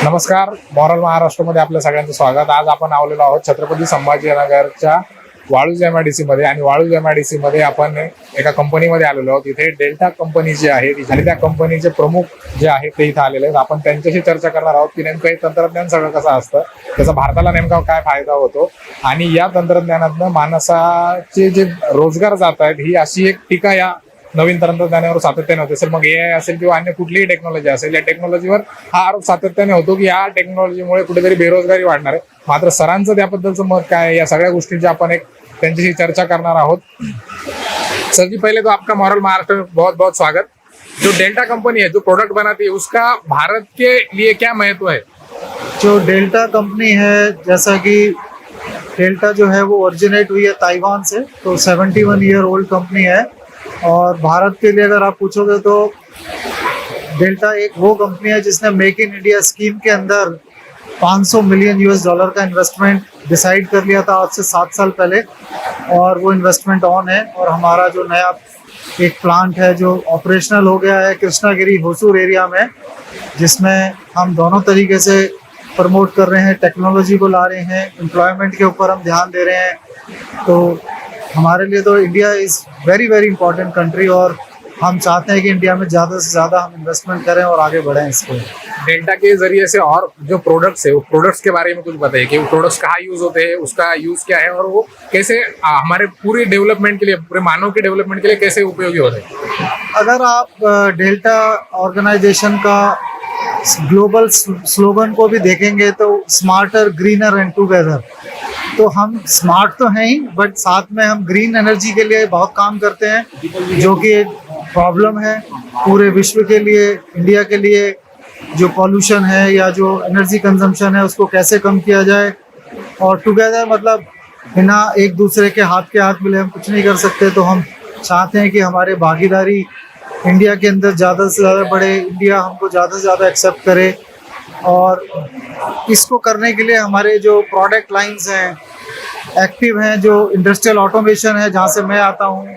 नमस्कार, मॉरल महाराष्ट्रमध्ये आपल्या सगळ्यांचं स्वागत. आज आपण आलेलो आहोत छत्रपती संभाजीनगरच्या वाळूज MIDC मध्ये आणि वाळूज MIDC मध्ये आपण एका कंपनीमध्ये आलेलो आहोत. इथे डेल्टा कंपनी जी आहे आणि त्या कंपनीचे प्रमुख जे आहेत ते इथे आलेले आहेत. आपण त्यांच्याशी चर्चा करणार आहोत की नेमकं हे तंत्रज्ञान सगळं कसं असतं, त्याचा भारताला नेमका काय फायदा होतो आणि या तंत्रज्ञानातनं माणसाचे जे रोजगार जात आहेत ही अशी एक टीका या नवीन तंत्रज्ञानावर सातत्याने होते. सर मग AI असेल किंवा अन्य कुठलीही टेक्नॉलॉजी असेल, या टेक्नॉलॉजीवर हा आरोप सातत्याने होतो की या टेक्नॉलॉजीमुळे कुठेतरी बेरोजगारी वाढणार आहे. मात्र सरांचं त्याबद्दलचं मत काय आहे, या सगळ्या गोष्टींची आपण एक त्यांच्याशी चर्चा करणार आहोत. सर जी, पहले तो आपका मॉरल महाराष्ट्र में बहुत बहुत स्वागत. जो डेल्टा कंपनी है, जो प्रोडक्ट बनाती है, उसका भारत के लिए क्या महत्व है? जो डेल्टा कंपनी है, जैसा कि डेल्टा जो है वो ओरिजिनेट हुई है ताइवान से, तो 71 ईयर ओल्ड कंपनी है. और भारत के लिए अगर आप पूछोगे तो डेल्टा एक वो कंपनी है जिसने मेक इन इंडिया स्कीम के अंदर $500 मिलियन का इन्वेस्टमेंट डिसाइड कर लिया था आज से 7 साल पहले, और वो इन्वेस्टमेंट ऑन है. और हमारा जो नया एक प्लांट है जो ऑपरेशनल हो गया है कृष्णागिरी होसूर एरिया में, जिसमें हम दोनों तरीके से प्रमोट कर रहे हैं, टेक्नोलॉजी को ला रहे हैं, एम्प्लॉयमेंट के ऊपर हम ध्यान दे रहे हैं. तो हमारे लिए तो India is very very important country, और हम चाहते हैं कि इंडिया में ज़्यादा से ज़्यादा हम इन्वेस्टमेंट करें और आगे बढ़ें इसको. डेल्टा के जरिए से और जो प्रोडक्ट्स है, वो प्रोडक्ट्स के बारे में कुछ बताइए कि वो प्रोडक्ट्स कहाँ यूज होते हैं, उसका यूज क्या है और वो कैसे हमारे पूरे डेवलपमेंट के लिए, पूरे मानव के डेवलपमेंट के लिए कैसे उपयोगी होते हैं. अगर आप डेल्टा ऑर्गेनाइजेशन का ग्लोबल स्लोगन को भी देखेंगे तो स्मार्टर, ग्रीनर एंड टुगेदर. तो हम स्मार्ट तो हैं ही, बट साथ में हम ग्रीन एनर्जी के लिए बहुत काम करते हैं, जो कि एक प्रॉब्लम है पूरे विश्व के लिए. इंडिया के लिए जो पॉल्यूशन है या जो एनर्जी कंजम्पशन है उसको कैसे कम किया जाए. और टुगेदर मतलब बिना एक दूसरे के हाथ मिले हम कुछ नहीं कर सकते. तो हम चाहते हैं कि हमारे भागीदारी इंडिया के अंदर ज़्यादा से ज़्यादा बढ़े, इंडिया हमको ज़्यादा से ज़्यादा एक्सेप्ट करे. और इसको करने के लिए हमारे जो प्रोडक्ट लाइंस हैं एक्टिव हैं, जो इंडस्ट्रियल ऑटोमेशन है जहाँ से मैं आता हूँ,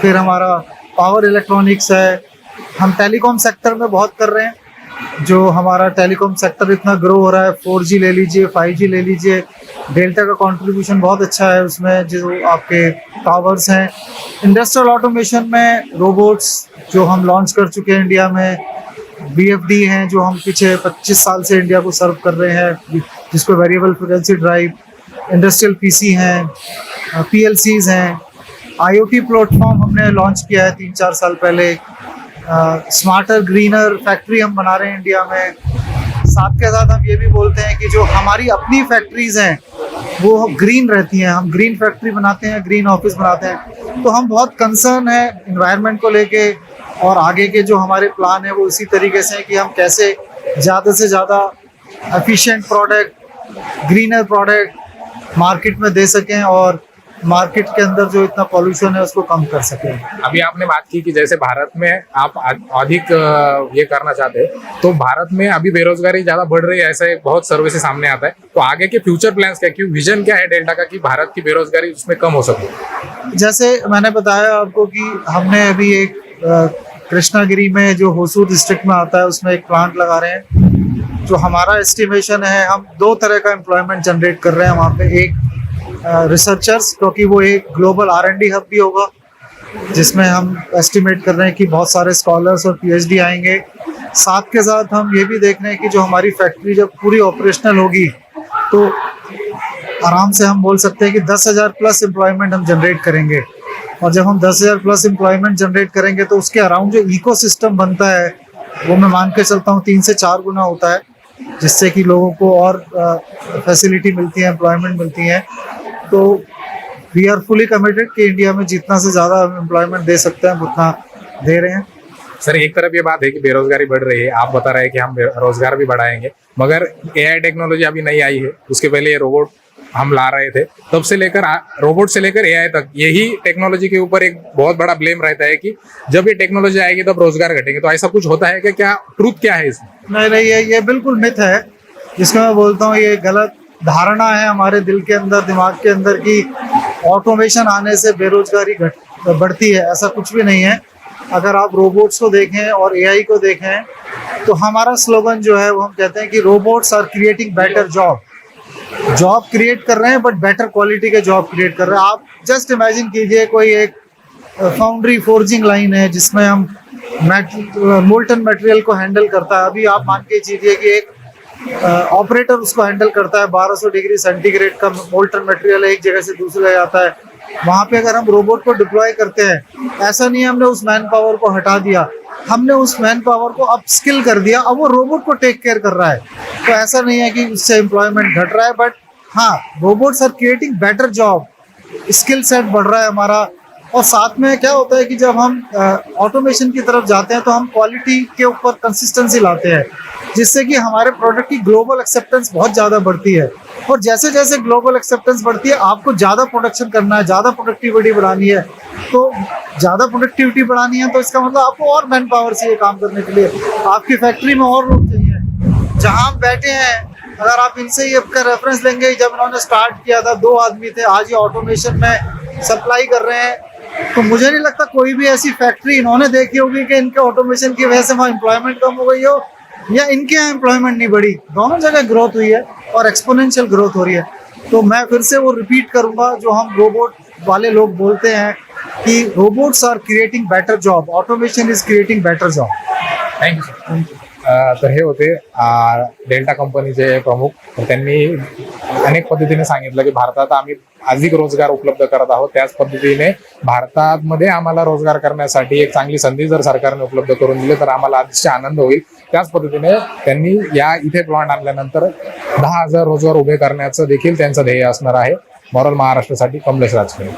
फिर हमारा पावर इलेक्ट्रॉनिक्स है. हम टेलीकॉम सेक्टर में बहुत कर रहे हैं. जो हमारा टेलीकॉम सेक्टर इतना ग्रो हो रहा है, 4G ले लीजिए, 5G ले लीजिए, डेल्टा का कंट्रीब्यूशन बहुत अच्छा है उसमें. जो आपके टावर्स हैं, इंडस्ट्रियल ऑटोमेशन में रोबोट्स जो हम लॉन्च कर चुके हैं इंडिया में, BFD हैं जो हम पीछे 25 साल से इंडिया को सर्व कर रहे हैं, जिसको variable frequency drive, industrial PC हैं, PLCs हैं. IoT प्लेटफॉर्म हमने लॉन्च किया है 3-4 साल पहले. स्मार्टर ग्रीनर फैक्ट्री हम बना रहे हैं इंडिया में. साथ के साथ हम ये भी बोलते हैं कि जो हमारी अपनी फैक्ट्रीज हैं वो ग्रीन रहती हैं. हम ग्रीन फैक्ट्री बनाते हैं, ग्रीन ऑफिस बनाते हैं. तो हम बहुत कंसर्न है इन्वायरमेंट को लेके, और आगे के जो हमारे प्लान है वो इसी तरीके से है कि हम कैसे ज़्यादा से ज़्यादा efficient product, greener product market में दे सकें, और मार्केट के अंदर जो इतना पॉल्यूशन है उसको कम कर सकें. अभी आपने बात की कि जैसे भारत में आप अधिक ये करना चाहते हैं, तो भारत में अभी बेरोजगारी ज्यादा बढ़ रही है, ऐसा एक बहुत सर्वे से सामने आता है. तो आगे के फ्यूचर प्लान्स क्या, क्यों विजन क्या है डेल्टा का कि भारत की बेरोजगारी उसमें कम हो सके? जैसे मैंने बताया आपको कि हमने अभी एक कृष्णागिरी में जो होसूर डिस्ट्रिक्ट में आता है उसमें एक प्लांट लगा रहे हैं. जो हमारा एस्टिमेशन है, हम 2 तरह का एम्प्लॉयमेंट जनरेट कर रहे हैं वहाँ पे. एक रिसर्चर्स, क्योंकि वो एक ग्लोबल R&D हब भी होगा, जिसमें हम एस्टिमेट कर रहे हैं कि बहुत सारे स्कॉलर्स और PhD आएंगे. साथ के साथ हम ये भी देख रहे हैं कि जो हमारी फैक्ट्री जब पूरी ऑपरेशनल होगी तो आराम से हम बोल सकते हैं कि 10,000 प्लस एम्प्लॉयमेंट हम जनरेट करेंगे. और जब हम 10,000 प्लस एम्प्लॉयमेंट जनरेट करेंगे तो उसके अराउंड जो इकोसिस्टम बनता है वो मैं मान के चलता हूँ 3 से 4 गुना होता है, जिससे कि लोगों को और फैसिलिटी मिलती है, एम्प्लॉयमेंट मिलती है. तो वी आर फुली कमिटेड कि इंडिया में जितना से ज़्यादा हम एम्प्लॉयमेंट दे सकते हैं उतना दे रहे हैं. सर, एक तरफ ये बात है कि बेरोजगारी बढ़ रही है, आप बता रहे हैं कि हम रोजगार भी बढ़ाएंगे, मगर AI टेक्नोलॉजी अभी नहीं आई है. उसके पहले ये रोबोट हम ला रहे थे, तब से लेकर रोबोट से लेकर AI तक यही टेक्नोलॉजी के ऊपर एक बहुत बड़ा ब्लेम रहता है कि जब ये टेक्नोलॉजी आएगी तब रोजगार घटेंगे. तो ऐसा कुछ होता है कि क्या ट्रूथ क्या है इसमें? नहीं, ये बिल्कुल मिथ है, जिसमें मैं बोलता हूँ ये गलत धारणा है हमारे दिल के अंदर, दिमाग के अंदर, कि ऑटोमेशन आने से बेरोजगारी बढ़ती है. ऐसा कुछ भी नहीं है. अगर आप रोबोट्स को देखें और एआई को देखें, तो हमारा स्लोगन जो है वो हम कहते हैं कि robots are creating better job create कर रहे हैं, बट बेटर क्वालिटी के जॉब क्रिएट कर रहे हैं। आप जस्ट इमेजिन कीजिए कोई एक फाउंड्री फोर्जिंग लाइन है जिसमें हम मोल्टन मटेरियल को हैंडल करता है। अभी आप मान के चलिए कि एक ऑपरेटर उसको हैंडल करता है, 1200 डिग्री सेंटीग्रेड का मोल्टन मटेरियल एक जगह से दूसरी जगह जाता है। वहां पे अगर हम रोबोट को डिप्लॉय करते हैं, ऐसा नहीं है हमने उस मैन पावर को हटा दिया, हमने उस मैन पावर को अप स्किल कर दिया, अब वो रोबोट को टेक केयर कर रहा है। तो ऐसा नहीं है कि उससे एम्प्लॉयमेंट घट रहा है, बट हाँ, robots are creating better job, skill set बढ़ रहा है हमारा। और साथ में क्या होता है कि जब हम ऑटोमेशन की तरफ जाते हैं तो हम क्वालिटी के ऊपर कंसिस्टेंसी लाते हैं, जिससे कि हमारे प्रोडक्ट की ग्लोबल एक्सेप्टेंस बहुत ज़्यादा बढ़ती है। और जैसे जैसे ग्लोबल एक्सेप्टेंस बढ़ती है, आपको ज़्यादा प्रोडक्शन करना है, ज़्यादा प्रोडक्टिविटी बढ़ानी है। तो ज़्यादा प्रोडक्टिविटी बढ़ानी है तो इसका मतलब आपको और मैन पावर चाहिए काम करने के लिए, आपकी फैक्ट्री में और लोग चाहिए। जहाँ हम बैठे हैं, अगर आप इनसे ही आपका रेफरेंस लेंगे, जब इन्होंने स्टार्ट किया था 2 आदमी थे, आज ये ऑटोमेशन में सप्लाई कर रहे हैं। तो मुझे नहीं लगता कोई भी ऐसी फैक्ट्री इन्होंने देखी होगी कि इनके ऑटोमेशन की वजह से वहाँ एम्प्लॉयमेंट कम हो गई हो या इनके यहाँ एम्प्लॉयमेंट नहीं बढ़ी। दोनों जगह ग्रोथ हुई है और एक्सपोनेंशियल ग्रोथ हो रही है। तो मैं फिर से वो रिपीट करूंगा जो हम रोबोट वाले लोग बोलते हैं कि robots are creating better job, automation is creating better job. Thank you sir. तर हे होते डेल्टा कंपनीचे प्रमुख. तर त्यांनी अनेक पद्धतीने सांगितलं की भारतात आम्ही अधिक रोजगार उपलब्ध करत आहोत. त्याच पद्धतीने भारतामध्ये आम्हाला रोजगार करण्यासाठी एक चांगली संधी जर सरकारने उपलब्ध करून दिली तर आम्हाला अतिशय आनंद होईल. त्याच पद्धतीने त्यांनी या इथे प्लांट आणल्यानंतर 10,000 रोजगार उभे करण्याचं देखील त्यांचं ध्येय असणार आहे. मॉरल महाराष्ट्रासाठी कमलेश राजकडे.